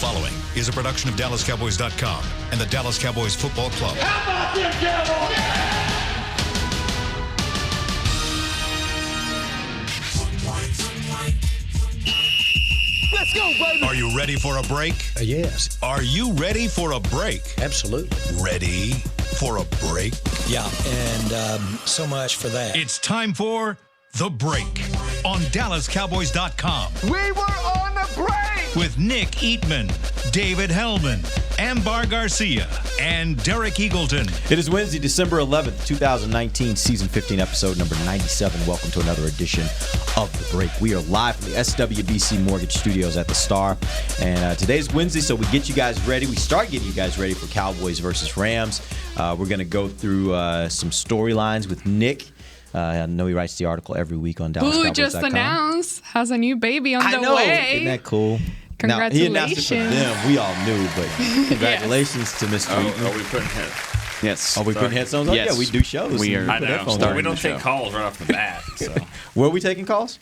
following is a production of DallasCowboys.com and the Dallas Cowboys Football Club. How about them Cowboys? Let's go, baby. Are you ready for a break? Yes. Are you ready for a break? Absolutely. Ready for a break? Yeah, and so much for that. It's time for The Break on DallasCowboys.com. We were on the break. With Nick Eatman, David Hellman, Ambar Garcia, and Derek Eagleton. It is Wednesday, December 11th, 2019, Season 15, Episode number 97. Welcome to another edition of The Break. We are live from the SWBC Mortgage Studios at the Star. And today's Wednesday, so we get you guys ready. We start getting you guys ready for Cowboys versus Rams. We're going to go through some storylines with Nick. I know he writes the article every week on DallasCowboys.com. Who just announced has a new baby on I the know. way. Isn't that cool? Congratulations. Now, he announced it for them. We all knew, but congratulations to Mr. Eaton. Are we putting heads? Yes. Are we putting headphones on? Yes. Yeah, we do shows. We are. I know. We don't take calls right off the bat. So. Were we taking calls?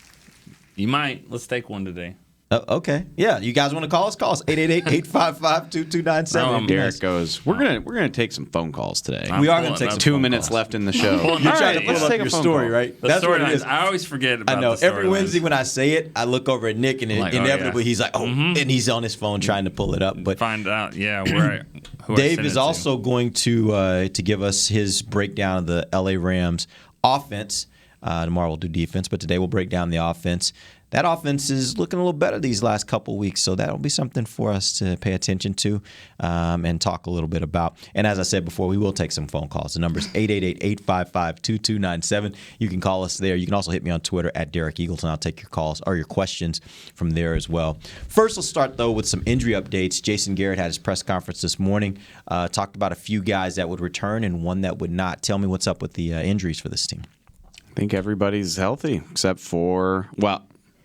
You might. Let's take one today. Okay. Yeah. You guys want to call us? Call us 888-855-2297. Derek goes, we're gonna take some phone calls today. We are going to take some 2 phone minutes calls. left in the show. You're trying to pull up your story, right? That's what it is. I always forget about. I know. The Every Wednesday when I say it, I look over at Nick, and like, inevitably he's like, mm-hmm. and he's on his phone trying to pull it up. But find out, where who Dave I is also going to give us his breakdown of the LA Rams offense. Tomorrow we'll do defense, but today we'll break down the offense. That offense is looking a little better these last couple weeks, so that'll be something for us to pay attention to and talk a little bit about. And as I said before, we will take some phone calls. The number is 888-855-2297. You can call us there. You can also hit me on Twitter at Derek Eagleton. I'll take your calls or your questions from there as well. First, let's start, though, with some injury updates. Jason Garrett had his press conference this morning, talked about a few guys that would return and one that would not. Tell me what's up with the injuries for this team. I think everybody's healthy except for,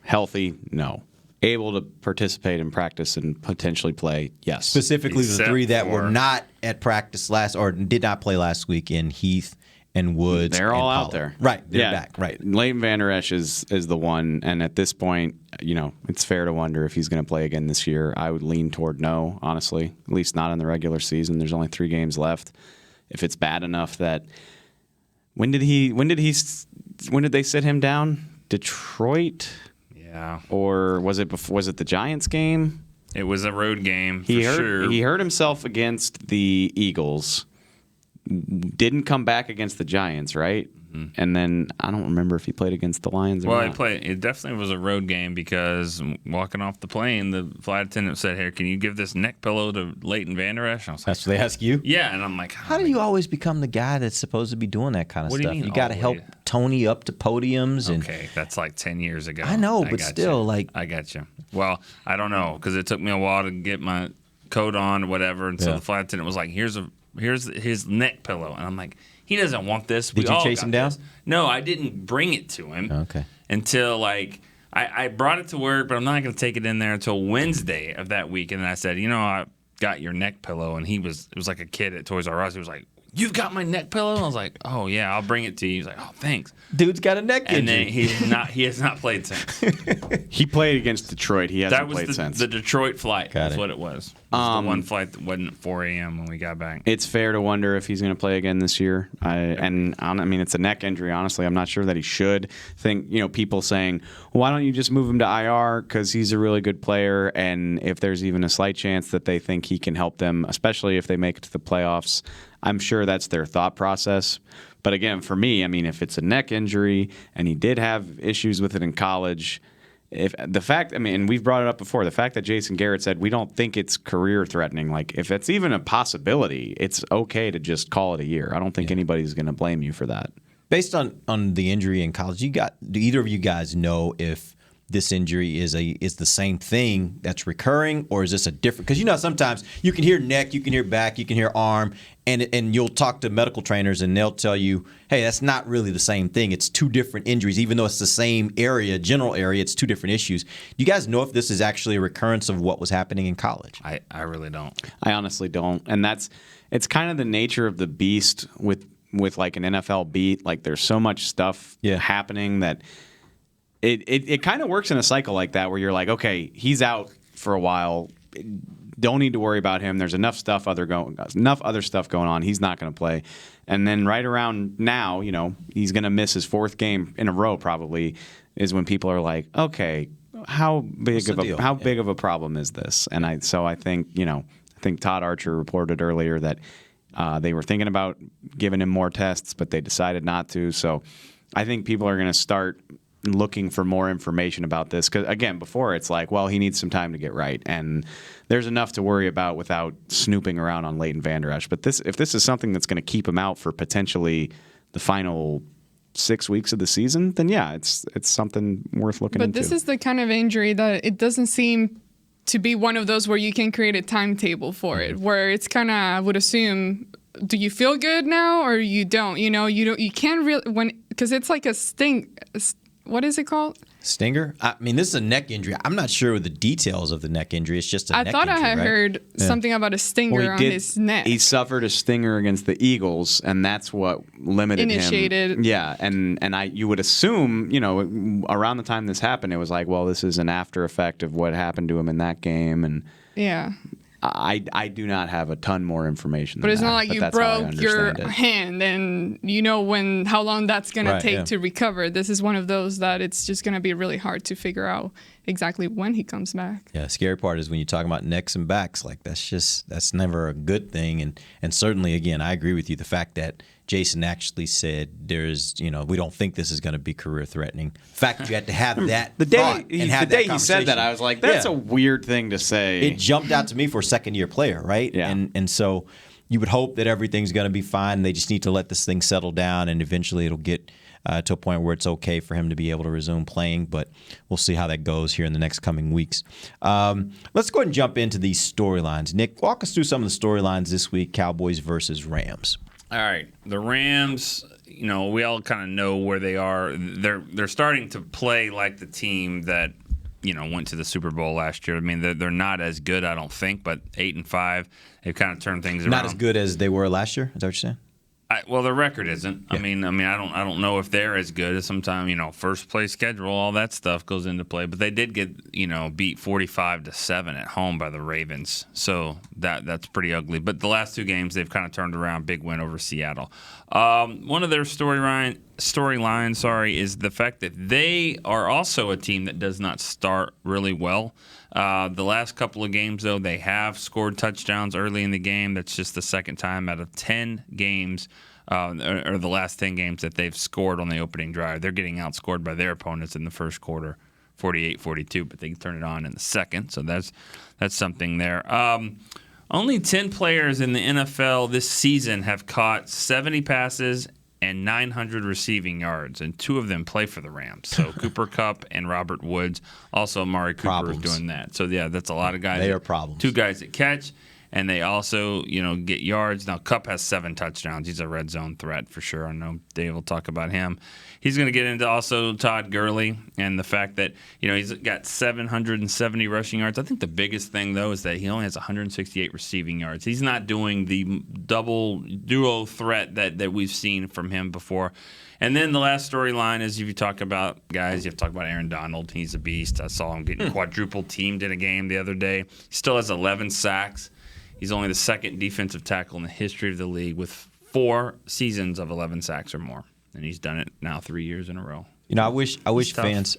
healthy, no. Able to participate in practice and potentially play, yes. Specifically the three that were not at practice or did not play last week in Heath and Woods. They're all Pollard. out there. Right. They're back. Right. Leighton Vander Esch is the one, and at this point, it's fair to wonder if he's going to play again this year. I would lean toward no, honestly, at least not in the regular season. There's only 3 games left. If it's bad enough that when did they sit him down? Detroit? Yeah. Or was it the Giants game? It was a road game sure. He hurt himself against the Eagles. Didn't come back against the Giants, right? Mm-hmm. And then I don't remember if he played against the Lions or not. It definitely was a road game because walking off the plane, the flight attendant said, "Here, can you give this neck pillow to Leighton Vander Esch?" I was like, that's what they ask you? Yeah, and I'm like, how do you always become the guy that's supposed to be doing that kind of what stuff? Do you got to help Tony up to podiums. Okay, that's like 10 years ago. I know, but still, I got you. Well, I don't know because it took me a while to get my coat on or whatever, and so the flight attendant was like, "Here's his neck pillow," and I'm like, he doesn't want this. Did you chase him down? No, I didn't bring it to him. Okay. Until I brought it to work, but I'm not going to take it in there until Wednesday of that week. And then I said, I got your neck pillow, and it was like a kid at Toys R Us. He was like, "You've got my neck pillow?" And I was like, "Oh yeah, I'll bring it to you." He's like, "Oh, thanks." Dude's got a neck injury. And then he has not played since. He played against Detroit. He hasn't played since. That was the Detroit flight. That's what it was. It was the one flight that wasn't at 4 a.m. when we got back. It's fair to wonder if he's going to play again this year. It's a neck injury. Honestly, I'm not sure that he should. People saying, "Why don't you just move him to IR because he's a really good player?" And if there's even a slight chance that they think he can help them, especially if they make it to the playoffs, I'm sure that's their thought process. But again, for me, if it's a neck injury and he did have issues with it in college, and we've brought it up before, the fact that Jason Garrett said we don't think it's career threatening, if it's even a possibility, it's okay to just call it a year. I don't think anybody's going to blame you for that. Based on the injury in college, do either of you guys know if this injury is the same thing that's recurring, or is this a different? Because sometimes you can hear neck, you can hear back, you can hear arm, and you'll talk to medical trainers and they'll tell you, hey, that's not really the same thing. It's 2 different injuries, even though it's the same area, general area. It's 2 different issues. Do you guys know if this is actually a recurrence of what was happening in college? I really don't. I honestly don't, and it's kind of the nature of the beast with like an NFL beat. Like there's so much stuff happening that. It kind of works in a cycle like that where you're like, okay, he's out for a while. don't need to worry about him. There's enough other stuff going on. He's not going to play. And then right around now, he's going to miss his 4th game in a row probably, is when people are like, okay, how big of a problem is this? And I think Todd Archer reported earlier that they were thinking about giving him more tests, but they decided not to. So I think people are going to start looking for more information about this, because again, before it's like, well, he needs some time to get right, and there's enough to worry about without snooping around on Leighton Vander Esch. But if this is something that's going to keep him out for potentially the final 6 weeks of the season, then yeah, it's something worth looking into. But this is the kind of injury that it doesn't seem to be one of those where you can create a timetable for it, where it's kind of, I would assume, do you feel good now or you don't? You can't really, because it's like a sting. What is it called? Stinger? I mean, this is a neck injury. I'm not sure the details of the neck injury. It's just a neck injury, I thought I had heard something about a stinger on his neck. He suffered a stinger against the Eagles, and that's what limited him. Yeah, and you would assume, around the time this happened, it was like, well, this is an after effect of what happened to him in that game, and yeah. I do not have a ton more information. But it's not like you broke your hand and how long that's going to take to recover. This is one of those that it's just going to be really hard to figure out exactly when he comes back. Yeah, scary part is when you talk about necks and backs, like that's never a good thing. And certainly, again, I agree with you. The fact that Jason actually said we don't think this is going to be career threatening. The fact that you had to have that the day he said that, I was like, that's a weird thing to say. It jumped out to me for a second-year player, right? Yeah. And so you would hope that everything's going to be fine. They just need to let this thing settle down, and eventually it'll get to a point where it's okay for him to be able to resume playing. But we'll see how that goes here in the next coming weeks. Let's go ahead and jump into these storylines. Nick, walk us through some of the storylines this week, Cowboys versus Rams. All right, the Rams, we all kind of know where they are. They're starting to play like the team that, went to the Super Bowl last year. I mean, they're not as good, I don't think, but 8-5, they've kind of turned things around. Not as good as they were last year. Is that what you're saying? Well, the record isn't. Yeah. I mean, I don't know if they're as good as sometimes. First place schedule, all that stuff goes into play. But they did get beat 45-7 at home by the Ravens, so that's pretty ugly. But the last 2 games they've kind of turned around. Big win over Seattle. One of their storyline, is the fact that they are also a team that does not start really well. The last couple of games, though, they have scored touchdowns early in the game. That's just the second time out of 10 games, or the last 10 games that they've scored on the opening drive. They're getting outscored by their opponents in the first quarter, 48-42, but they can turn it on in the second. So that's something there. Only 10 players in the NFL this season have caught 70 passes and 900 receiving yards, and 2 of them play for the Rams. So Cooper Kupp and Robert Woods. Also, Amari Cooper is doing that. So yeah, that's a lot of guys. They are problems. 2 guys that catch, and they also get yards. Now Kupp has 7 touchdowns. He's a red zone threat for sure. I know Dave will talk about him. He's going to get into also Todd Gurley and the fact that he's got 770 rushing yards. I think the biggest thing though is that he only has 168 receiving yards. He's not doing the duo threat that we've seen from him before. And then the last storyline is if you talk about guys, you have to talk about Aaron Donald. He's a beast. I saw him getting quadruple teamed in a game the other day. He still has 11 sacks. He's only the second defensive tackle in the history of the league with 4 seasons of 11 sacks or more. And he's done it now 3 years in a row. I wish fans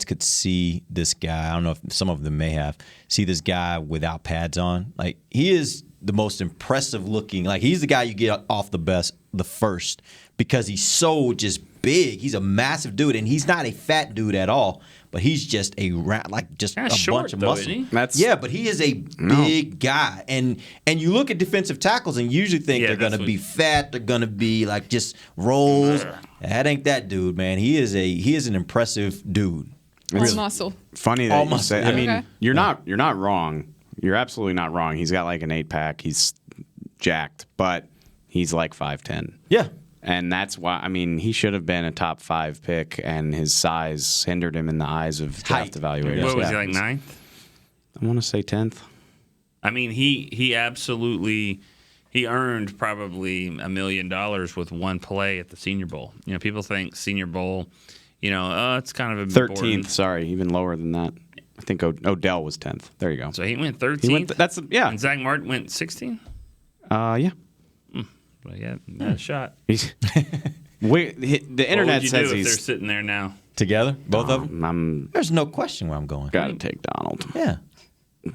could see this guy. I don't know if some of them may have see this guy without pads on. Like, he is the most impressive looking. Like, he's the guy you get off the first because he's so just big. He's a massive dude, and he's not a fat dude at all. But he's just a bunch of muscle. But he is a big guy, and you look at defensive tackles and you usually think they're going to be fat. They're going to be like just rolls. That ain't that dude, man. He is an impressive dude. All muscle. Funny that you say. Yeah. I mean, you're not wrong. You're absolutely not wrong. He's got like an 8-pack. He's jacked, but he's like 5'10". Yeah. And that's why, he should have been a top 5 pick, and his size hindered him in the eyes of draft evaluators. What was he, like 9th? I want to say 10th. He absolutely earned probably $1 million with one play at the Senior Bowl. People think Senior Bowl, it's kind of a 13th, sorry, even lower than that. I think Odell was 10th. There you go. So he went 13th. Yeah. And Zach Martin went 16th. Yeah. Well, yeah, got a shot. The internet what would you says do if he's they're sitting there now. Together, both of them. There's no question where I'm going. Got to take Donald. Yeah.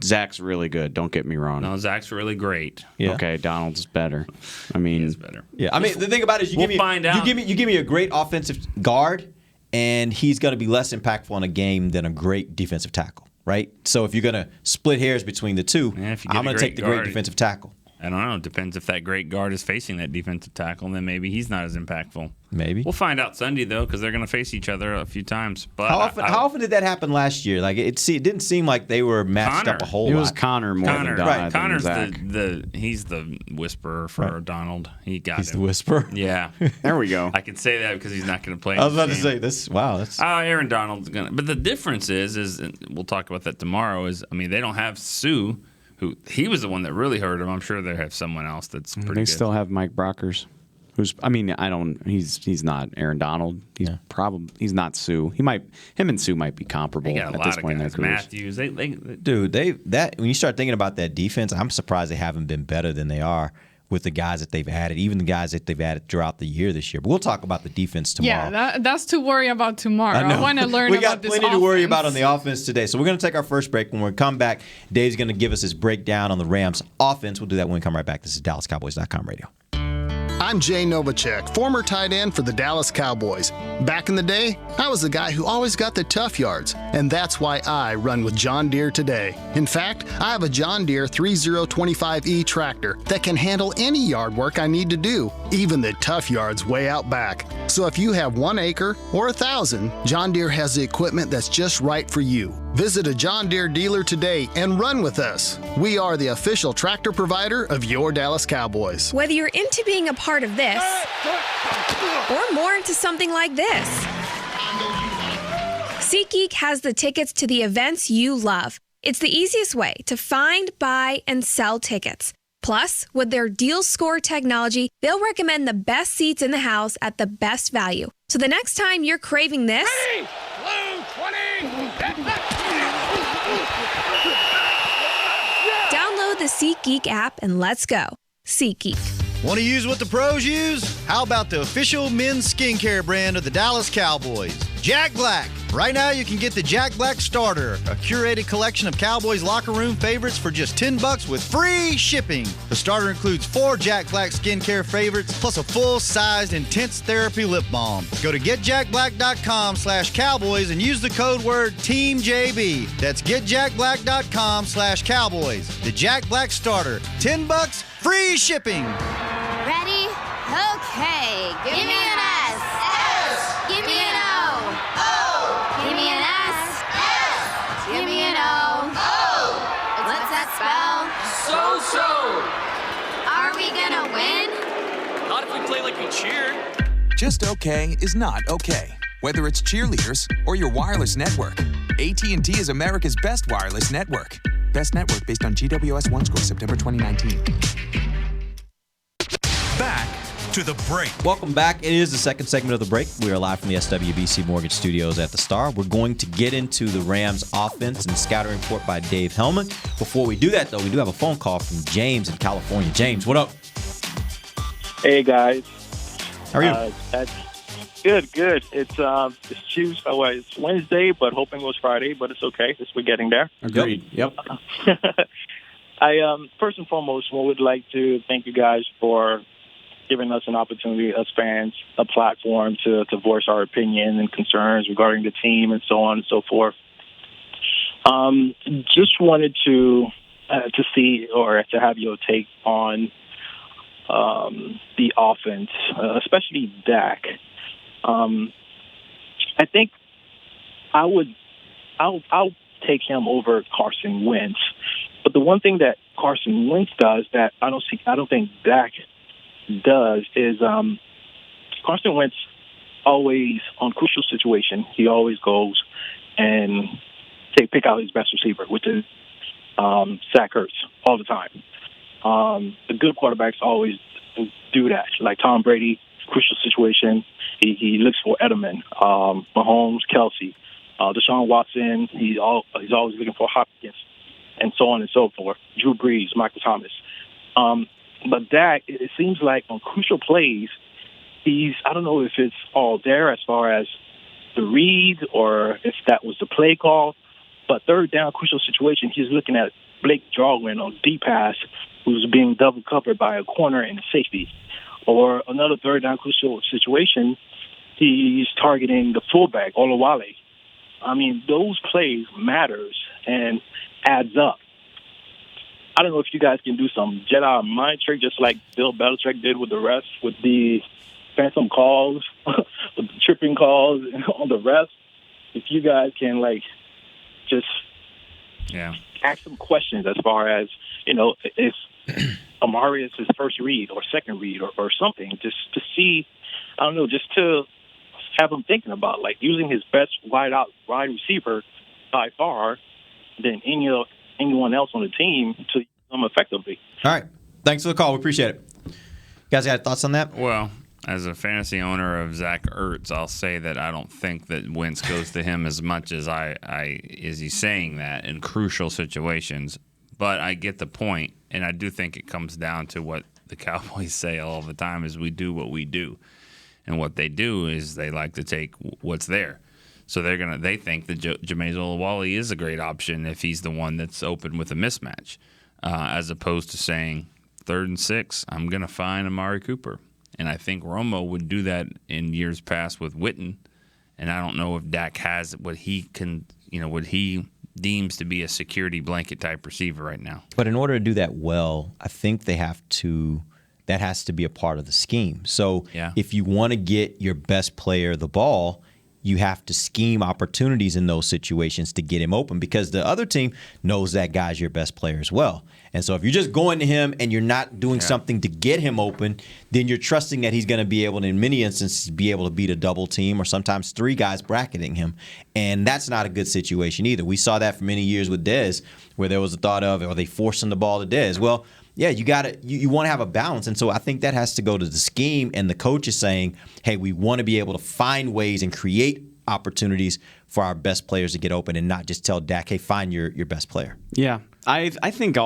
Zach's really good. Don't get me wrong. No, Zach's really great. Yeah. Okay, Donald's better. I mean, He is better. Yeah. I mean, the thing about it is you find out. You give me a great offensive guard, and he's going to be less impactful in a game than a great defensive tackle, right? So if you're going to split hairs between the two, Yeah, if you get I'm going a to take the great great guard, defensive tackle. I don't know. It depends if that great guard is facing that defensive tackle, then maybe he's not as impactful. Maybe. We'll find out Sunday, though, because they're going to face each other a few times. But How often did that happen last year? Like it didn't seem like they were matched up a whole lot. it was Connor more than Don. Right. Connor's Zach. he's the whisperer for Donald. He got He's him. the whisperer. Yeah. There we go. I can say that because he's not going to play. I was about to say this. Wow, that's Aaron Donald's gonna. But the difference is, and we'll talk about that tomorrow. They don't have Sue, who he was the one that really hurt him. I'm sure they have someone else that's pretty They good. still have Mike Brockers, he's not Aaron Donald. He's not Sue. Him and Sue might be comparable They got a at lot this of point in their guys. careers. Matthews. dude. When you start thinking about that defense, I'm surprised they haven't been better than they are with the guys that they've added, even the guys that they've added throughout the year this year. But we'll talk about the defense tomorrow. Yeah, that's to worry about tomorrow. I want to learn we about this got plenty to worry offense. about on the offense today. So we're going to take our first break. When we come back, Dave's going to give us his breakdown on the Rams offense. We'll do that when we come right back. This is DallasCowboys.com radio. I'm Jay Novacek, former tight end for the Dallas Cowboys. Back in the day, I was the guy who always got the tough yards, and that's why I run with John Deere today. In fact, I have a John Deere 3025E tractor that can handle any yard work I need to do, even the tough yards way out back. So if you have 1 acre or 1,000, John Deere has the equipment that's just right for you. Visit a John Deere dealer today and run with us. We are the official tractor provider of your Dallas Cowboys. Whether you're into being a part of this or more into something like this, SeatGeek has the tickets to the events you love. It's the easiest way to find, buy, and sell tickets. Plus, with their deal score technology, they'll recommend the best seats in the house at the best value. So the next time you're craving this, download the SeatGeek app and let's go. SeatGeek. Want to use what the pros use? How about the official men's skincare brand of the Dallas Cowboys, Jack Black? Right now, you can get the Jack Black Starter, a curated collection of Cowboys locker room favorites for just $10 with free shipping. The starter includes 4 Jack Black skincare favorites, plus a full-sized intense therapy lip balm. Go to getjackblack.com/Cowboys and use the code word TEAMJB. That's getjackblack.com/Cowboys. The Jack Black Starter, $10, free shipping. Ready? Okay. Give me an S. S. Give me an O. O. Give me an S. S. Give me an O. O. What's that spell? So. Are we gonna win? Not if we play like we cheered. Just okay is not okay. Whether it's cheerleaders or your wireless network, AT&T is America's best wireless network. Best network based on GWS One score September 2019. Back to the break. Welcome back. It is the second segment of the break. We are live from the SWBC Mortgage Studios at the Star. We're going to get into the Rams offense and scouting report by Dave Hellman. Before we do that, though, we do have a phone call from James in California. James, what up? Hey, guys. How are you? That's good. It's Tuesday. Well, it's Wednesday, but hoping it was Friday, but it's okay. We're getting there. Agreed. Yep. I first and foremost would like to thank you guys for giving us an opportunity, us fans, a platform to voice our opinion and concerns regarding the team and so on and so forth. Just wanted to see or to have your take on the offense, especially Dak. I think I'll take him over Carson Wentz. But the one thing that Carson Wentz does that I don't think Dak does is Carson Wentz always on crucial situation. He always goes and pick out his best receiver, which is Zach Ertz all the time. The good quarterbacks always do that. Like Tom Brady, crucial situation, he looks for Edelman, Mahomes, Kelsey. Deshaun Watson, he's always looking for Hopkins, and so on and so forth. Drew Brees, Michael Thomas. But Dak, it seems like on crucial plays, I don't know if it's all there as far as the read or if that was the play call, but third down crucial situation, he's looking at Blake Jarwin on deep pass, who's being double covered by a corner and a safety. Or another third down crucial situation, he's targeting the fullback, Olawale. I mean, those plays matters and adds up. I don't know if you guys can do some Jedi mind trick just like Bill Belichick did with the refs, with the phantom calls, with the tripping calls on the refs. If you guys can, just ask some questions as far as, if Amari is his first read or second read or something, just to see, I don't know, just to have him thinking about, using his best wide receiver by far than anyone else on the team to use them effectively. All right. Thanks for the call. We appreciate it. You guys got thoughts on that? Well, as a fantasy owner of Zach Ertz, I'll say that I don't think that Wentz goes to him as much as is he saying that in crucial situations. But I get the point, and I do think it comes down to what the Cowboys say all the time is we do what we do. And what they do is they like to take what's there. So they think that Jameis Olawale is a great option if he's the one that's open with a mismatch, as opposed to saying 3rd and 6, I'm going to find Amari Cooper. And I think Romo would do that in years past with Witten. And I don't know if Dak has what he deems to be a security blanket type receiver right now. But in order to do that well, I think that has to be a part of the scheme. So if you want to get your best player the ball, you have to scheme opportunities in those situations to get him open because the other team knows that guy's your best player as well. And so if you're just going to him and you're not doing something to get him open, then you're trusting that he's going to be able to, in many instances, be able to beat a double team or sometimes 3 guys bracketing him. And that's not a good situation either. We saw that for many years with Dez where there was a thought of, are they forcing the ball to Dez? Well, yeah, you want to have a balance. And so I think that has to go to the scheme, and the coach is saying, hey, we want to be able to find ways and create opportunities for our best players to get open and not just tell Dak, hey, find your best player. Yeah. I think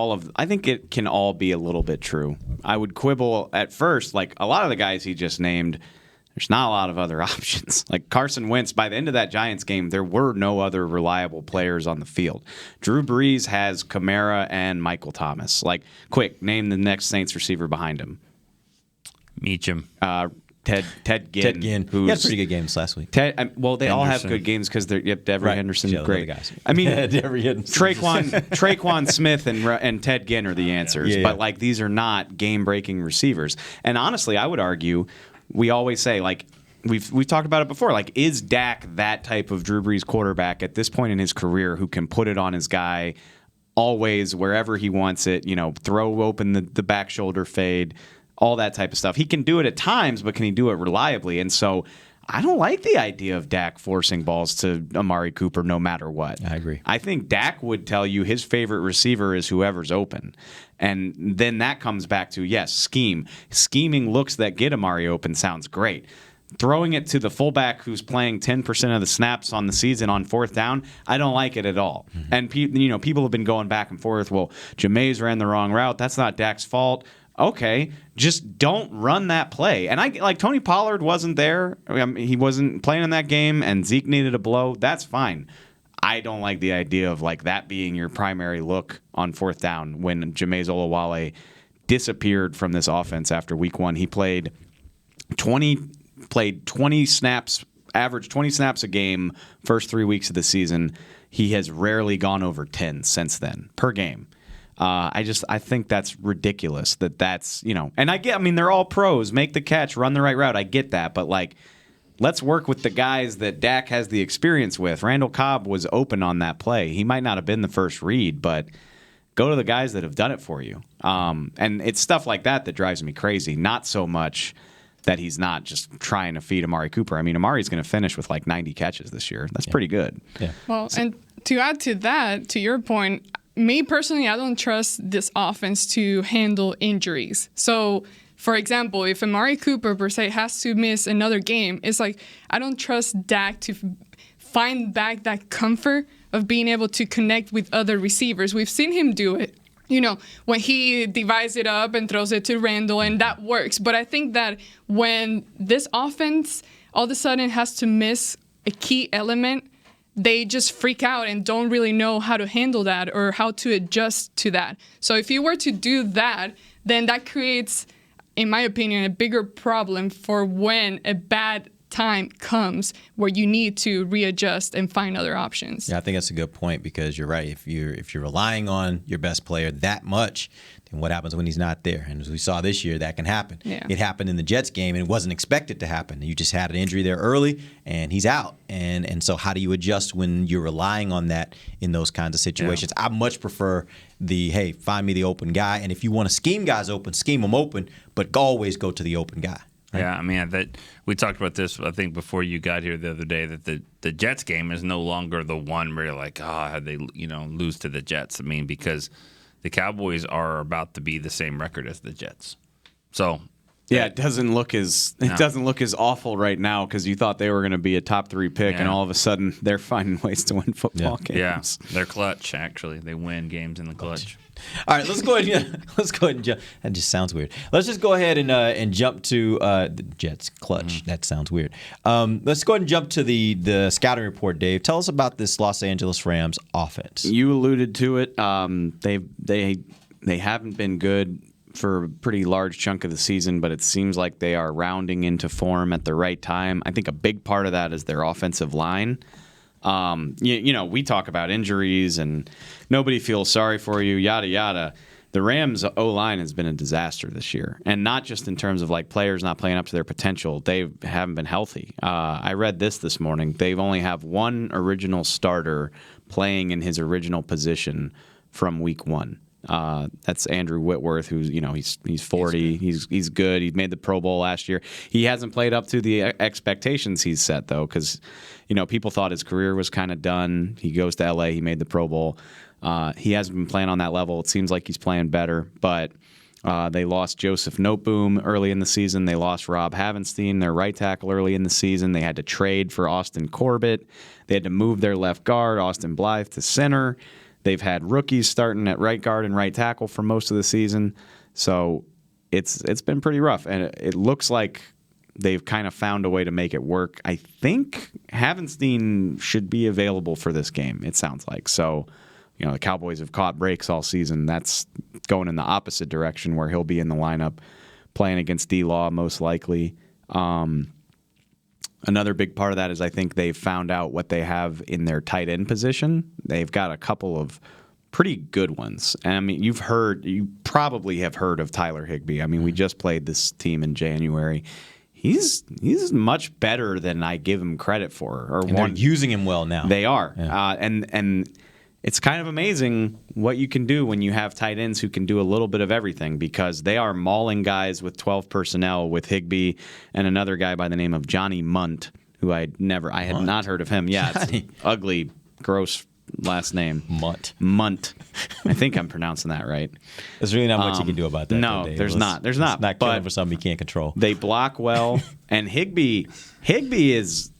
it can all be a little bit true. I would quibble at first, a lot of the guys he just named, there's not a lot of other options. Like Carson Wentz, by the end of that Giants game, there were no other reliable players on the field. Drew Brees has Kamara and Michael Thomas. Quick, name the next Saints receiver behind him. Meacham. Ted Ginn. Ted Ginn. He had pretty good games last week. They all have good games because they're Devery Henderson, great guys. I mean, Devery Henderson. Traquan Smith and Ted Ginn are the answers, but these are not game-breaking receivers. And honestly, I would argue, we always say we've talked about it before. Is Dak that type of Drew Brees quarterback at this point in his career who can put it on his guy always wherever he wants it? Throw open the back shoulder fade. All that type of stuff. He can do it at times, but can he do it reliably? And so I don't like the idea of Dak forcing balls to Amari Cooper no matter what. I agree. I think Dak would tell you his favorite receiver is whoever's open. And then that comes back to, yes, scheme. Scheming looks that get Amari open sounds great. Throwing it to the fullback who's playing 10% of the snaps on the season on 4th down, I don't like it at all. Mm-hmm. And people have been going back and forth. Well, Jameis ran the wrong route. That's not Dak's fault. Okay, just don't run that play. And Tony Pollard wasn't there. He wasn't playing in that game, and Zeke needed a blow. That's fine. I don't like the idea of that being your primary look on 4th down when Jameis Olawale disappeared from this offense after week 1. He played 20 snaps, averaged 20 snaps a game first 3 weeks of the season. He has rarely gone over 10 since then per game. I think that's ridiculous that's, and they're all pros, make the catch, run the right route. I get that. But let's work with the guys that Dak has the experience with. Randall Cobb was open on that play. He might not have been the first read, but go to the guys that have done it for you. And it's stuff like that drives me crazy. Not so much that he's not just trying to feed Amari Cooper. I mean, Amari's going to finish with 90 catches this year. That's pretty good. Yeah. Well, and to add to that, to your point, me personally, I don't trust this offense to handle injuries. So, for example, if Amari Cooper per se has to miss another game, it's I don't trust Dak to find back that comfort of being able to connect with other receivers. We've seen him do it, when he divides it up and throws it to Randall, and that works. But I think that when this offense all of a sudden has to miss a key element, they just freak out and don't really know how to handle that or how to adjust to that. So if you were to do that, then that creates, in my opinion, a bigger problem for when a bad time comes where you need to readjust and find other options. Yeah, I think that's a good point because you're right. If you're relying on your best player that much, then what happens when he's not there? And as we saw this year, that can happen. Yeah. It happened in the Jets game, and it wasn't expected to happen. You just had an injury there early, and he's out. And so how do you adjust when you're relying on that in those kinds of situations? Yeah. I much prefer hey, find me the open guy. And if you want to scheme guys open, scheme them open, but always go to the open guy. Right? Yeah, I mean, that we talked about this, I think, before you got here the other day, that the Jets game is no longer the one where you're like, how'd they, lose to the Jets? I mean, because the Cowboys are about to be the same record as the Jets. So yeah, it doesn't look as awful right now because you thought they were going to be a top 3 pick, and all of a sudden they're finding ways to win football games. Yeah, they're clutch. Actually, they win games in the clutch. All right, let's go ahead and jump. That just sounds weird. Let's just go ahead and jump to the Jets clutch. That sounds weird. Let's go ahead and jump to the scouting report, Dave. Tell us about this Los Angeles Rams offense. You alluded to it. They haven't been good for a pretty large chunk of the season, but it seems like they are rounding into form at the right time. I think a big part of that is their offensive line. We talk about injuries and nobody feels sorry for you, yada, yada. The Rams' O-line has been a disaster this year, and not just in terms of players not playing up to their potential. They haven't been healthy. I read this morning. They've only have one original starter playing in his original position from week 1. That's Andrew Whitworth, who's he's 40. He's good. He made the Pro Bowl last year. He hasn't played up to the expectations he's set though, because people thought his career was kind of done. He goes to LA. He made the Pro Bowl. He hasn't been playing on that level. It seems like he's playing better, but they lost Joseph Noteboom early in the season. They lost Rob Havenstein, their right tackle, early in the season. They had to trade for Austin Corbett. They had to move their left guard, Austin Blythe, to center. They've had rookies starting at right guard and right tackle for most of the season. So it's been pretty rough. And it looks like they've kind of found a way to make it work. I think Havenstein should be available for this game, it sounds like. So, the Cowboys have caught breaks all season. That's going in the opposite direction where he'll be in the lineup playing against D-Law most likely. Another big part of that is I think they've found out what they have in their tight end position. They've got a couple of pretty good ones. And I mean, you probably have heard of Tyler Higbee. I mean, we just played this team in January. He's much better than I give him credit for. They're using him well now. They are. Yeah. And it's kind of amazing what you can do when you have tight ends who can do a little bit of everything, because they are mauling guys with 12 personnel with Higbee and another guy by the name of Johnny Munt, who I had not heard of him. Yeah, it's ugly, gross last name. Munt. I think I'm pronouncing that right. There's really not much you can do about that. No, there's not. There's not. It's not killing for something you can't control. They block well, and Higbee he's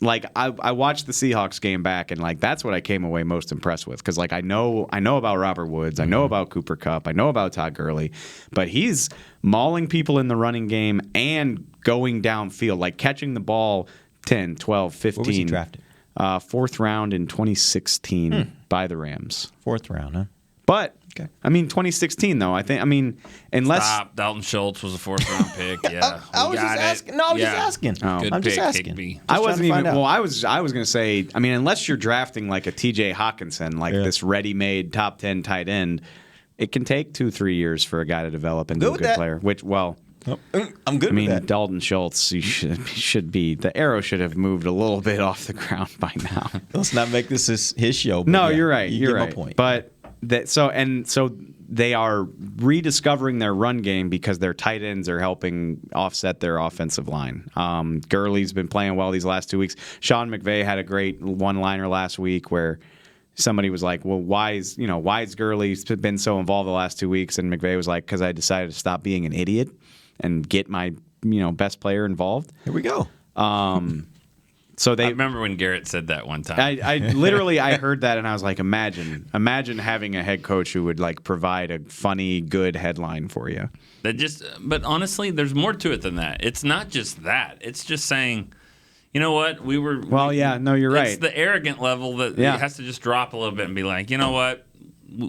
like, I watched the Seahawks game back, and that's what I came away most impressed with, because I know about Robert Woods, I know about Cooper Kupp, I know about Todd Gurley, but he's mauling people in the running game and going downfield, catching the ball 10, 12, 15. Where was he drafted? 4th round in 2016 by the Rams. 4th round, huh? But, okay. I mean, 2016, though, unless... Stop. Dalton Schultz was a 4th round pick, yeah. I was just asking. No, I'm just asking. Oh. Good I'm pick, just asking. Higbee. I wasn't even... Well, I was going to say, unless you're drafting a TJ Hawkinson, this ready-made top 10 tight end, it can take 2-3 years for a guy to develop into a good player, which, well... I'm good with that. Dalton Schultz, you should be. The arrow should have moved a little bit off the ground by now. Let's not make this his show. No, you're right. You're right. Point. But so they are rediscovering their run game because their tight ends are helping offset their offensive line. Gurley's been playing well these last 2 weeks. Sean McVay had a great one-liner last week where somebody was like, well, why is Gurley been so involved the last 2 weeks? And McVay was like, because I decided to stop being an idiot and get my best player involved. Here we go. So I remember when Garrett said that one time. I literally I heard that and I was like, imagine having a head coach who would like provide a funny, good headline for you. But honestly, there's more to it than that. It's not just that. It's just saying, you know what, you're right. It's the arrogant level that has to just drop a little bit and be like, you know what,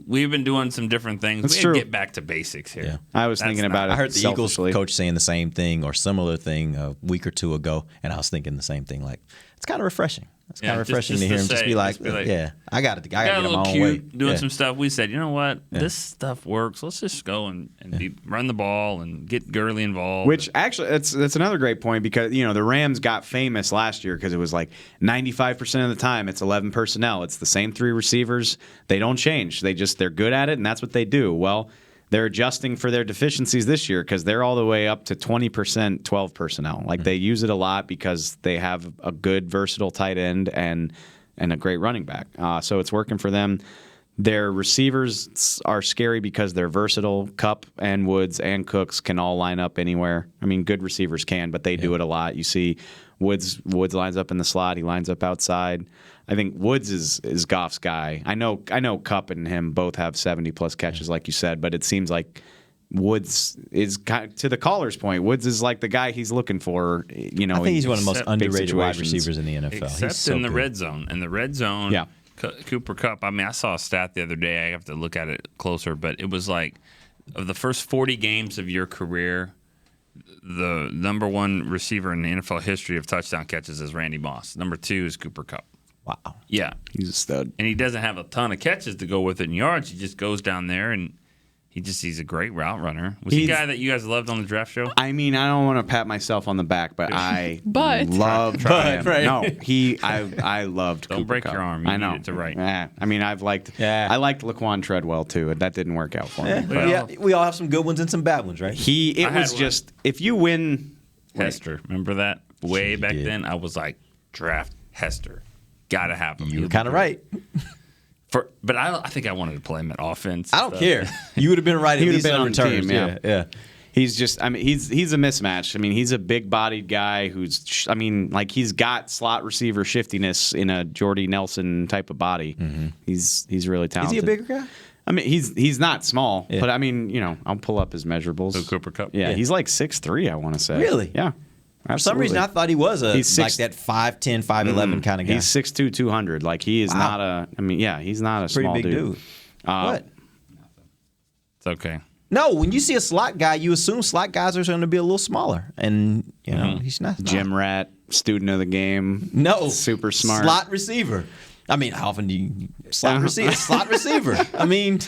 we've been doing some different things. That's we true. Get back to basics here. Yeah. I was thinking about it. I heard the selfishly. Eagles coach saying the same thing or similar thing a week or two ago, and I was thinking the same thing. Like, it's kind of refreshing. It's kind of refreshing to hear him just be like, yeah, I got to get my own way. Doing some stuff. We said, you know what, this stuff works. Let's just go and run the ball and get Gurley involved. Which actually, that's another great point because the Rams got famous last year because it was like 95% of the time it's 11 personnel. It's the same 3 receivers. They don't change. They're good at it, and that's what they do. Well, they're adjusting for their deficiencies this year because they're all the way up to 20% 12 personnel. Like they use it a lot because they have a good versatile tight end and a great running back. So it's working for them. Their receivers are scary because they're versatile. Kupp and Woods and Cooks can all line up anywhere. I mean, good receivers can, but they do it a lot. You see Woods lines up in the slot. He lines up outside. I think Woods is Goff's guy. I know Kupp and him both have 70-plus catches, like you said, but it seems like Woods is, to the caller's point, Woods is like the guy he's looking for. I think he's one of the most underrated wide receivers in the NFL. Except in the red zone. In the red zone, Cooper Kupp, I mean, I saw a stat the other day. I have to look at it closer, but it was like, of the first 40 games of your career, the number 1 receiver in the NFL history of touchdown catches is Randy Moss. Number 2 is Cooper Kupp. Wow. Yeah. He's a stud. And he doesn't have a ton of catches to go with it in yards. He just goes down there and he's a great route runner. Was he a guy that you guys loved on the draft show? I mean, I don't want to pat myself on the back, but I loved him. Right. No, I loved Don't Cooper break Kupp. your arm. You I know. needed to right. Yeah. I mean, I liked Laquan Treadwell too, and that didn't work out for me. Yeah, we all have some good ones and some bad ones, right? If you win Hester, remember that? Way back then, I was like, draft Hester. Gotta have him. You were kind of right. But I think I wanted to play him at offense. I don't care. You would have been right. He at would least have been on returns. team. Yeah. He's just. I mean, he's a mismatch. I mean, he's a big-bodied guy who's. I mean, like he's got slot receiver shiftiness in a Jordy Nelson type of body. Mm-hmm. He's really talented. Is he a bigger guy? I mean, he's not small, but I mean, I'll pull up his measurables. So Cooper Kupp. Yeah, he's like 6'3", I want to say. Really? Yeah. For some reason, I thought he was like that 5'10", 5'11" kind of guy. He's 6'2", 200. Like he is not a. I mean, yeah, he's not a pretty small big dude. What? It's okay. No, when you see a slot guy, you assume slot guys are going to be a little smaller, and he's not. Gym rat, student of the game. No, super smart slot receiver. I mean, how often do you slot receiver? Slot receiver. I mean,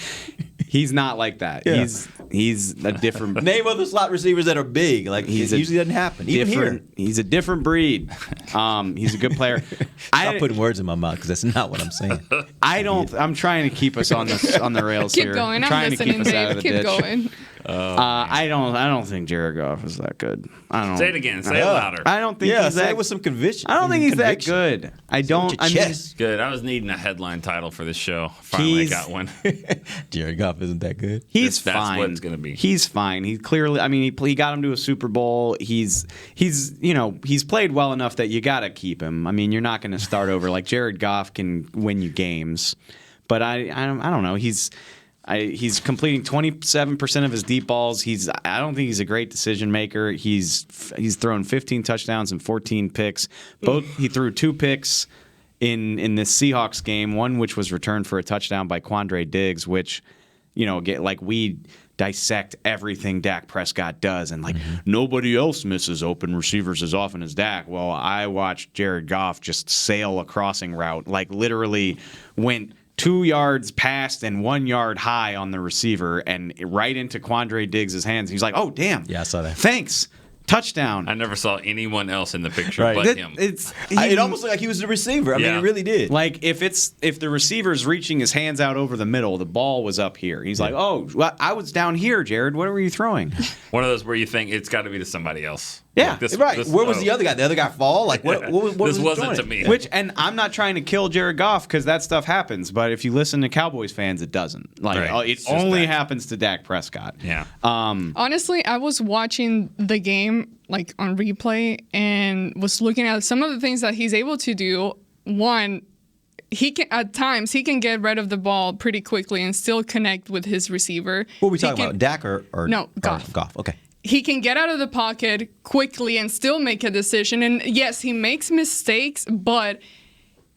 he's not like that. Yeah. He's a different. Name other slot receivers that are big. Like it usually doesn't happen. Even here, he's a different breed. He's a good player. Stop putting words in my mouth because that's not what I'm saying. I'm trying to keep us on the rails keep here. Going. I'm trying listening, to keep us out of the Keep ditch. going. I don't think Jared Goff is that good. I don't. Say it again. Say it louder. I don't think he's that with some conviction. I don't think he's that good. I don't. I mean, good. I was needing a headline title for this show. Finally, I got one. Jared Goff isn't that good. He's fine. That's what it's going to be. He's fine. He clearly. I mean, he got him to a Super Bowl. He's played well enough that you got to keep him. I mean, you're not going to start over. Like Jared Goff can win you games, but I don't know. He's completing 27% of his deep balls. I don't think he's a great decision maker. He's thrown 15 touchdowns and 14 picks. He threw 2 picks in this Seahawks game, one which was returned for a touchdown by Quandre Diggs, which, we dissect everything Dak Prescott does, and nobody else misses open receivers as often as Dak. Well, I watched Jared Goff just sail a crossing route, literally went 2 yards past and 1 yard high on the receiver and right into Quandre Diggs' hands. He's like, oh, damn. Yeah, I saw that. Thanks. Touchdown. I never saw anyone else in the picture but him. It almost looked like he was the receiver. I mean, it really did. Like, if the receiver's reaching his hands out over the middle, the ball was up here. He's like, oh, well, I was down here, Jared. What were you throwing? One of those where you think it's got to be to somebody else. Yeah, Like, this, Right. this- Where was oh. the other guy? The other guy fall? Like what was This his wasn't joint? to me. And I'm not trying to kill Jared Goff because that stuff happens. But if you listen to Cowboys fans, it doesn't. Like Right. it It's just only Dak. happens to Dak Prescott. Yeah. Honestly, I was watching the game like on replay and was looking at some of the things that he's able to do. One, he can at times he can get rid of the ball pretty quickly and still connect with his receiver. What are we He talking can- about? Dak or No, or Goff. Goff. Okay. He can get out of the pocket quickly and still make a decision. And yes, he makes mistakes, but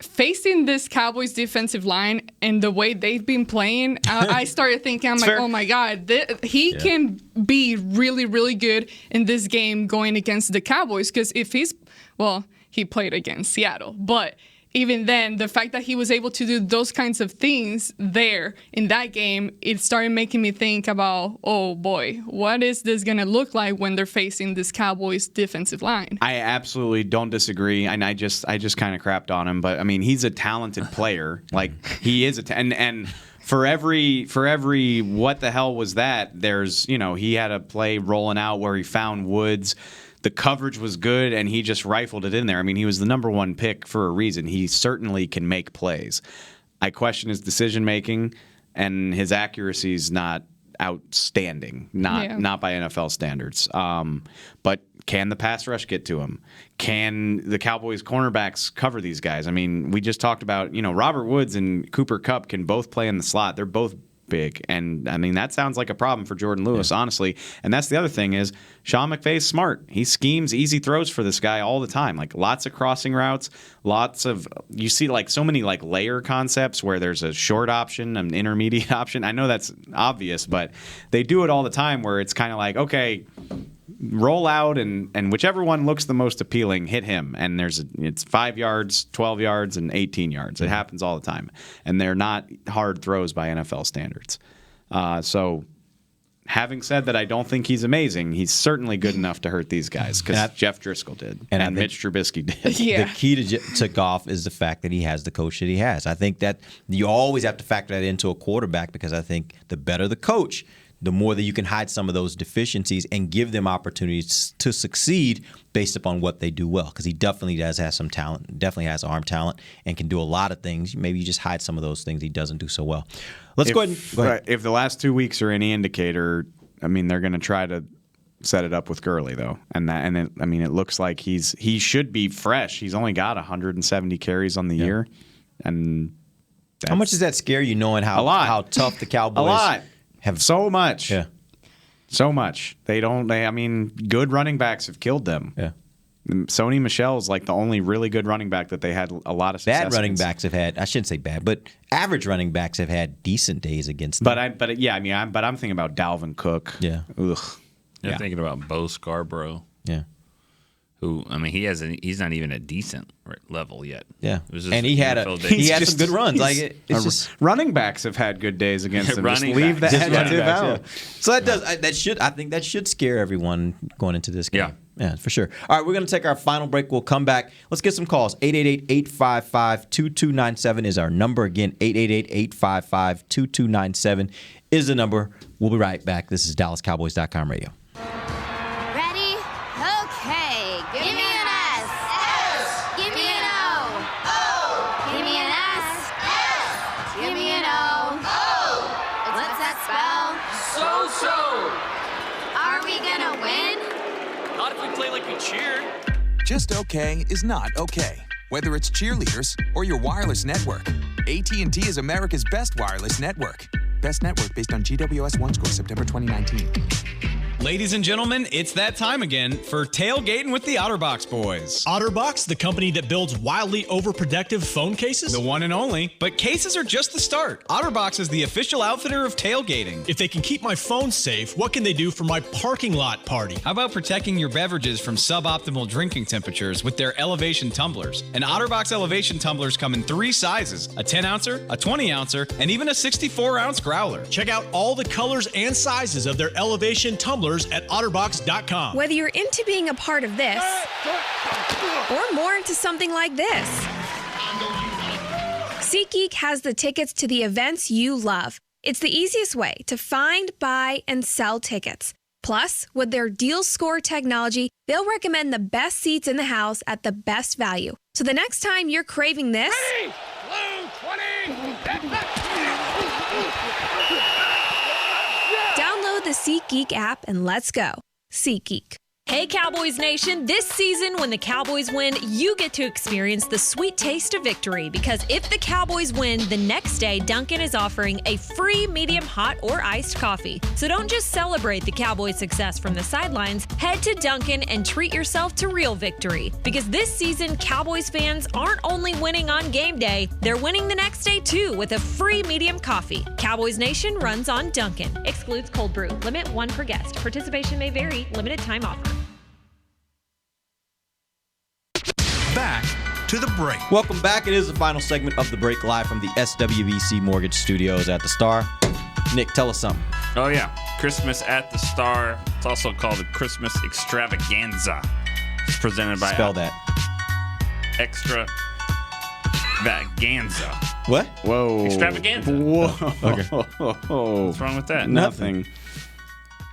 facing this Cowboys defensive line and the way they've been playing, I started thinking, I'm like, fair. oh my God, he can be really, really good in this game going against the Cowboys. Because if he played against Seattle, but even then, the fact that he was able to do those kinds of things there in that game, it started making me think about, oh boy, what is this going to look like when they're facing this Cowboys defensive line? I absolutely don't disagree, and I just kind of crapped on him, but I mean he's a talented player. Like he is and for every what the hell was that? There's he had a play rolling out where he found Woods. The coverage was good, and he just rifled it in there. I mean, he was the number one pick for a reason. He certainly can make plays. I question his decision-making, and his accuracy is not outstanding, not by NFL standards. But can the pass rush get to him? Can the Cowboys cornerbacks cover these guys? I mean, we just talked about, Robert Woods and Cooper Kupp can both play in the slot. They're both big. And I mean, that sounds like a problem for Jordan Lewis, honestly. And that's the other thing is Sean McVay's smart. He schemes easy throws for this guy all the time. Like lots of crossing routes, you see like so many like layer concepts where there's a short option, an intermediate option. I know that's obvious, but they do it all the time where it's kind of like, okay, roll out and whichever one looks the most appealing, hit him. And it's 5 yards, 12 yards, and 18 yards. It happens all the time. And they're not hard throws by NFL standards. So having said that, I don't think he's amazing. He's certainly good enough to hurt these guys because Jeff Driscoll did and Mitch Trubisky did. Yeah. The key to Goff is the fact that he has the coach that he has. I think that you always have to factor that into a quarterback because I think the better the coach, the more that you can hide some of those deficiencies and give them opportunities to succeed based upon what they do well. Because he definitely does have some talent, definitely has arm talent, and can do a lot of things. Maybe you just hide some of those things he doesn't do so well. Go ahead. If the last 2 weeks are any indicator, I mean, they're going to try to set it up with Gurley, though. It looks like he should be fresh. He's only got 170 carries on the year. And how much does that scare you knowing how tough the Cowboys have so much. Yeah. So much. Good running backs have killed them. Yeah. Sony Michel's like the only really good running back that they had a lot of success Bad running against. backs have had, I shouldn't say bad, but average running backs have had decent days against them. I'm thinking about Dalvin Cook. Yeah. Ugh. You're thinking about Bo Scarborough. Yeah. Who, I mean, he's not even a decent level yet. Yeah. It was just And he had some good runs. It's just running backs have had good days against him. Just Running leave backs. that adjective out. So I think that should scare everyone going into this game. Yeah, for sure. All right, we're going to take our final break. We'll come back. Let's get some calls. 888-855-2297 is our number. Again, 888-855-2297 is the number. We'll be right back. This is DallasCowboys.com radio. Ready? Okay. Give me an S. S. Give me an O. O. Give me an S. S. Give me an O. O. What's that spell? So. Are we gonna win? Not if we play like we cheered. Just okay is not okay. Whether it's cheerleaders or your wireless network, AT&T is America's best wireless network. Best network based on GWS One Score, September 2019. Ladies and gentlemen, it's that time again for Tailgating with the OtterBox Boys. OtterBox, the company that builds wildly overprotective phone cases? The one and only. But cases are just the start. OtterBox is the official outfitter of tailgating. If they can keep my phone safe, what can they do for my parking lot party? How about protecting your beverages from suboptimal drinking temperatures with their elevation tumblers? And OtterBox elevation tumblers come in 3 sizes: a 10-ouncer, a 20-ouncer, and even a 64-ounce growler. Check out all the colors and sizes of their elevation tumblers at otterbox.com. Whether you're into being a part of this or more into something like this, SeatGeek has the tickets to the events you love. It's the easiest way to find, buy, and sell tickets. Plus, with their Deal Score technology, they'll recommend the best seats in the house at the best value. So the next time you're craving this, download the SeatGeek app and let's go. SeatGeek. Hey Cowboys Nation, this season when the Cowboys win, you get to experience the sweet taste of victory because if the Cowboys win, the next day Dunkin' is offering a free medium hot or iced coffee. So don't just celebrate the Cowboys' success from the sidelines, head to Dunkin' and treat yourself to real victory because this season Cowboys fans aren't only winning on game day, they're winning the next day too with a free medium coffee. Cowboys Nation runs on Dunkin'. Excludes cold brew. Limit 1 per guest. Participation may vary. Limited time offer. Back to the break. Welcome back. It is the final segment of the break, live from the SWBC Mortgage Studios at the Star. Nick, tell us something. Oh, yeah. Christmas at the Star. It's also called the Christmas Extravaganza. It's presented by... Spell that. Extravaganza. What? Whoa. Extravaganza. Whoa. Okay. What's wrong with that? Nothing.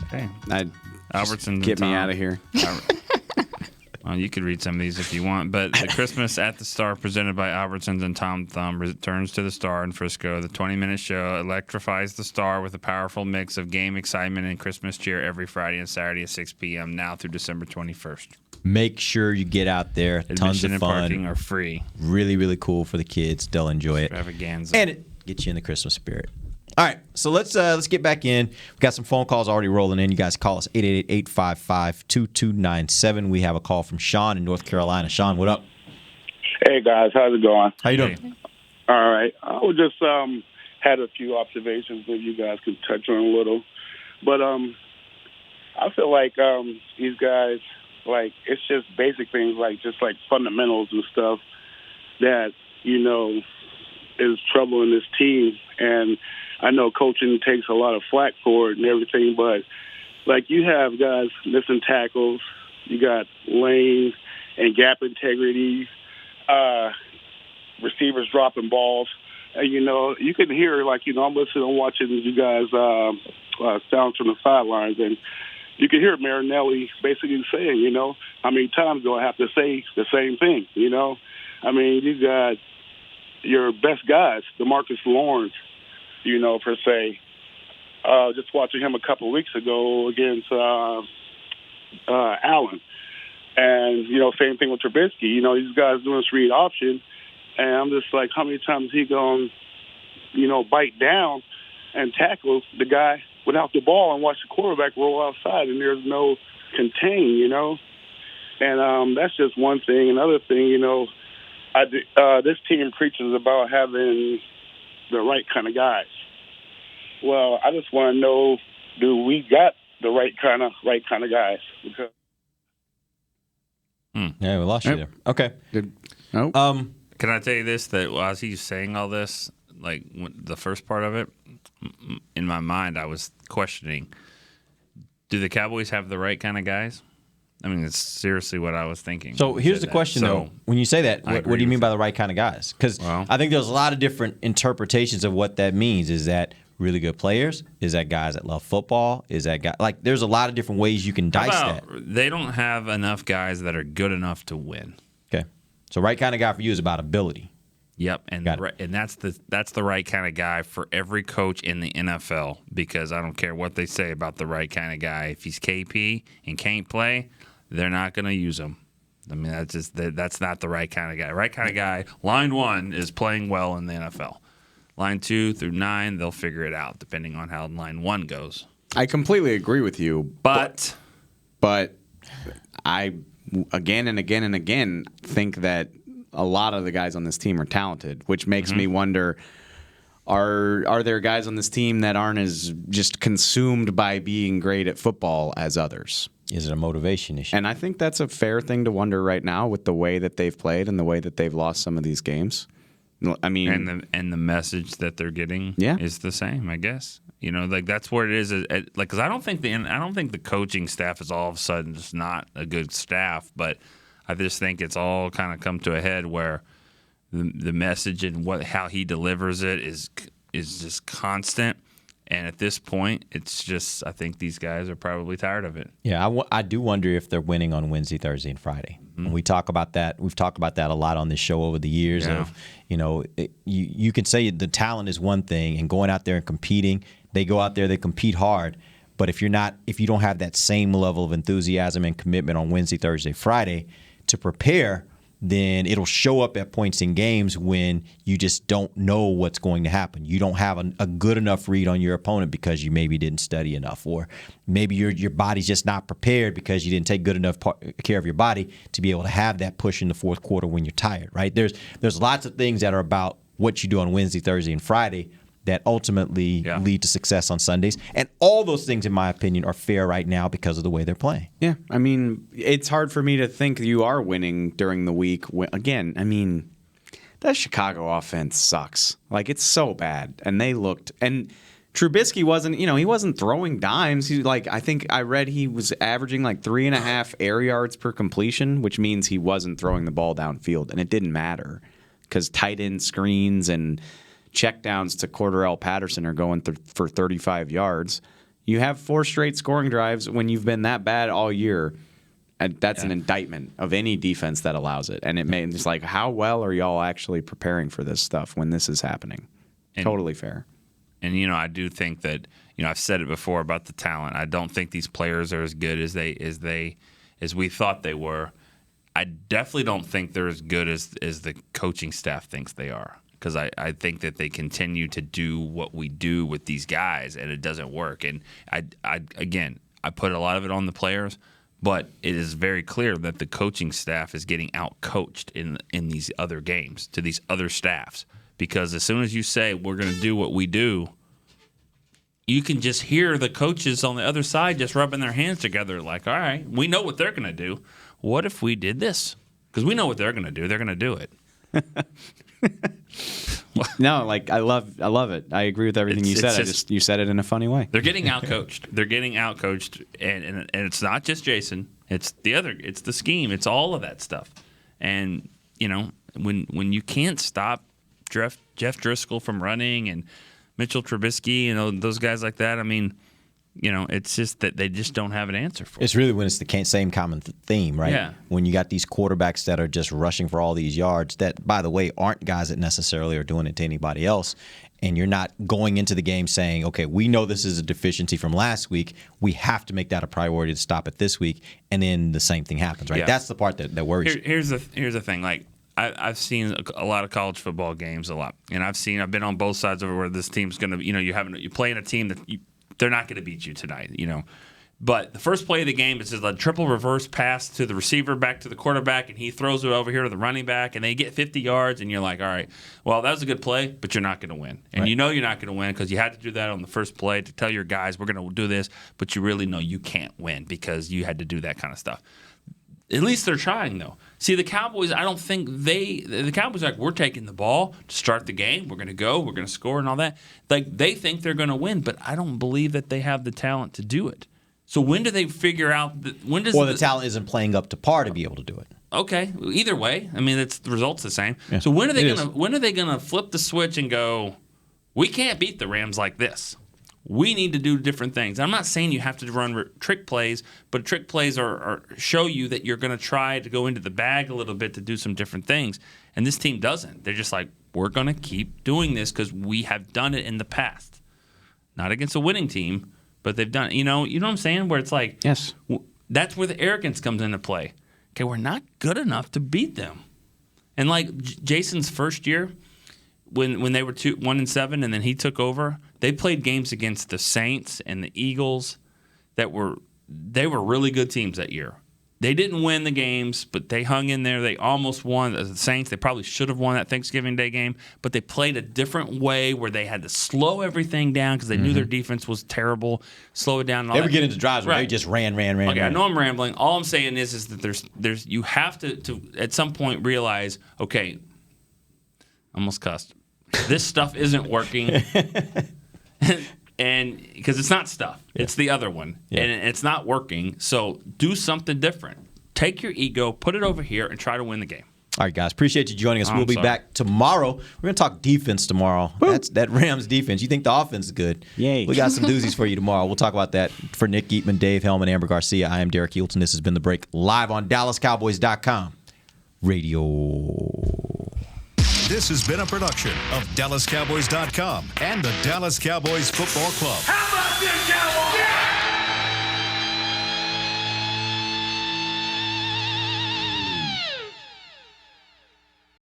Okay. Albertsons, get me out of here. Well, you could read some of these if you want, but the Christmas at the Star presented by Albertsons and Tom Thumb returns to the Star in Frisco. The 20-minute show electrifies the Star with a powerful mix of game excitement and Christmas cheer every Friday and Saturday at 6 p.m. now through December 21st. Make sure you get out there. Tons Admission of and fun. parking are free. Really, really cool for the kids. They'll enjoy it. Extravaganza. And it gets you in the Christmas spirit. All right, so let's get back in. We've got some phone calls already rolling in. You guys call us 888-855-2297. We have a call from Sean in North Carolina. Sean, what up? Hey, guys. How's it going? How you doing? All right. I was just had a few observations that you guys could touch on a little. But I feel like these guys, like, it's just basic things, like just like fundamentals and stuff that, you know, is troubling this team. And I know coaching takes a lot of flack for it and everything, but like you have guys missing tackles, you got lane and gap integrity, receivers dropping balls, and you know you can hear, like, you know, I'm listening and watching you guys sound from the sidelines, and you can hear Marinelli basically saying, you know, how many times do I have to say the same thing? You know, I mean, you got your best guys, DeMarcus Lawrence, you know, per se. Just watching him a couple of weeks ago against Allen. And, you know, same thing with Trubisky. You know, these guys doing this read option. And I'm just like, how many times is he going to, you know, bite down and tackle the guy without the ball and watch the quarterback roll outside and there's no contain, you know? And that's just one thing. Another thing, you know, this team preaches about having the right kind of guys. Well, I just want to know, do we got the right kind of guys? Because Yeah, we lost you there. Okay. Good. Can I tell you this, that as he's saying all this, like the first part of it, in my mind I was questioning, do the Cowboys have the right kind of guys? I mean, it's seriously what I was thinking. So here's the question, though. When you say that, what do you mean by the right kind of guys? Because I think there's a lot of different interpretations of what that means. Is that really good players? Is that guys that love football? Is that guy, like, there's a lot of different ways you can dice that. They don't have enough guys that are good enough to win. Okay. So right kind of guy for you is about ability. Yep, and that's the right kind of guy for every coach in the NFL, because I don't care what they say about the right kind of guy. If he's KP and can't play, they're not going to use him. I mean, that's not the right kind of guy. Right kind of guy, line 1 is playing well in the NFL. Line 2 through 9, they'll figure it out depending on how line 1 goes. I completely agree with you, but I again and again and again think that a lot of the guys on this team are talented, which makes me wonder, are there guys on this team that aren't as just consumed by being great at football as others? Is it a motivation issue? And I think that's a fair thing to wonder right now with the way that they've played and the way that they've lost some of these games. I mean, and the message that they're getting is the same, I guess. You know, like that's what it is. Like, because I don't think the coaching staff is all of a sudden just not a good staff, but I just think it's all kind of come to a head where the message and how he delivers it is just constant, And at this point, it's just I think these guys are probably tired of it. Yeah, I do wonder if they're winning on Wednesday, Thursday, and Friday. Mm-hmm. And we talk about that. We've talked about that a lot on this show over the years. Yeah. Of you can say the talent is one thing, and going out there and competing. They go out there, they compete hard. But if you don't have that same level of enthusiasm and commitment on Wednesday, Thursday, Friday to prepare, then it'll show up at points in games when you just don't know what's going to happen. You don't have a good enough read on your opponent because you maybe didn't study enough, or maybe your body's just not prepared because you didn't take good enough care of your body to be able to have that push in the fourth quarter when you're tired, right? There's lots of things that are about what you do on Wednesday, Thursday, and Friday that ultimately lead to success on Sundays. And all those things, in my opinion, are fair right now because of the way they're playing. Yeah, I mean, it's hard for me to think you are winning during the week. Again, I mean, that Chicago offense sucks. Like, it's so bad. And they looked – and Trubisky wasn't throwing dimes. He I think I read he was averaging 3.5 air yards per completion, which means he wasn't throwing the ball downfield. And it didn't matter because tight end screens and – checkdowns to Cordarrelle Patterson are going for 35 yards. You have 4 straight scoring drives when you've been that bad all year. And that's an indictment of any defense that allows it. And it's how well are y'all actually preparing for this stuff when this is happening? Totally fair. And, I do think that, I've said it before about the talent. I don't think these players are as good as we thought they were. I definitely don't think they're as good as the coaching staff thinks they are. Because I think that they continue to do what we do with these guys, and it doesn't work. And I put a lot of it on the players, but it is very clear that the coaching staff is getting out-coached in these other games to these other staffs. Because as soon as you say, we're going to do what we do, you can just hear the coaches on the other side just rubbing their hands together all right, we know what they're going to do. What if we did this? Because we know what they're going to do. They're going to do it. No, I love it. I agree with everything you said. You said it in a funny way. They're getting outcoached. And it's not just Jason. It's the scheme. It's all of that stuff. And when you can't stop Jeff Driscoll from running and Mitchell Trubisky, those guys like that. I mean, it's just that they just don't have an answer for it. It's really when it's the same common theme, right? Yeah. When you got these quarterbacks that are just rushing for all these yards that, by the way, aren't guys that necessarily are doing it to anybody else, and you're not going into the game saying, okay, we know this is a deficiency from last week. We have to make that a priority to stop it this week, and then the same thing happens, right? Yeah. That's the part that worries you. Here's the thing. I've seen a lot of college football games a lot, and I've been on both sides of it where this team's going to, you're playing a team that they're not going to beat you tonight, But the first play of the game is just a triple reverse pass to the receiver back to the quarterback, and he throws it over here to the running back, and they get 50 yards, and you're like, all right, well, that was a good play, but you're not going to win. And right. You know you're not going to win because you had to do that on the first play to tell your guys we're going to do this, but you really know you can't win because you had to do that kind of stuff. At least they're trying, though. See, the Cowboys, I don't think the Cowboys are we're taking the ball to start the game. We're going to go. We're going to score and all that. They think they're going to win, but I don't believe that they have the talent to do it. So when do they figure out the talent isn't playing up to par to be able to do it. Okay, either way, I mean, the result's the same. Yeah, so when are they going to flip the switch and go, we can't beat the Rams like this? We need to do different things. I'm not saying you have to run trick plays, but trick plays are show you that you're going to try to go into the bag a little bit to do some different things. And this team doesn't. They're just like, we're going to keep doing this because we have done it in the past. Not against a winning team, but they've done it. You know what I'm saying? Where it's like, yes, that's where the arrogance comes into play. Okay, we're not good enough to beat them. And like Jason's first year, when they were 1-7 and then he took over, they played games against the Saints and the Eagles that were really good teams that year. They didn't win the games, but they hung in there. They almost won. The Saints, they probably should have won that Thanksgiving Day game, but they played a different way where they had to slow everything down because they knew their defense was terrible, slow it down. And all they that. would get into drives where they just ran. Okay, I know I'm rambling. All I'm saying is that there's you have to at some point realize, okay, almost cussed. This stuff isn't working. And because it's not stuff, it's the other one, and it's not working. So do something different. Take your ego, put it over here, and try to win the game. All right, guys. Appreciate you joining us. We'll be back tomorrow. We're going to talk defense tomorrow. That's that Rams defense. You think the offense is good? Yay. We got some doozies for you tomorrow. We'll talk about that. For Nick Eatman, Dave Hellman, Amber Garcia, I am Derek Hilton. This has been The Break live on DallasCowboys.com radio. This has been a production of DallasCowboys.com and the Dallas Cowboys Football Club. How about this, Cowboys? Yeah!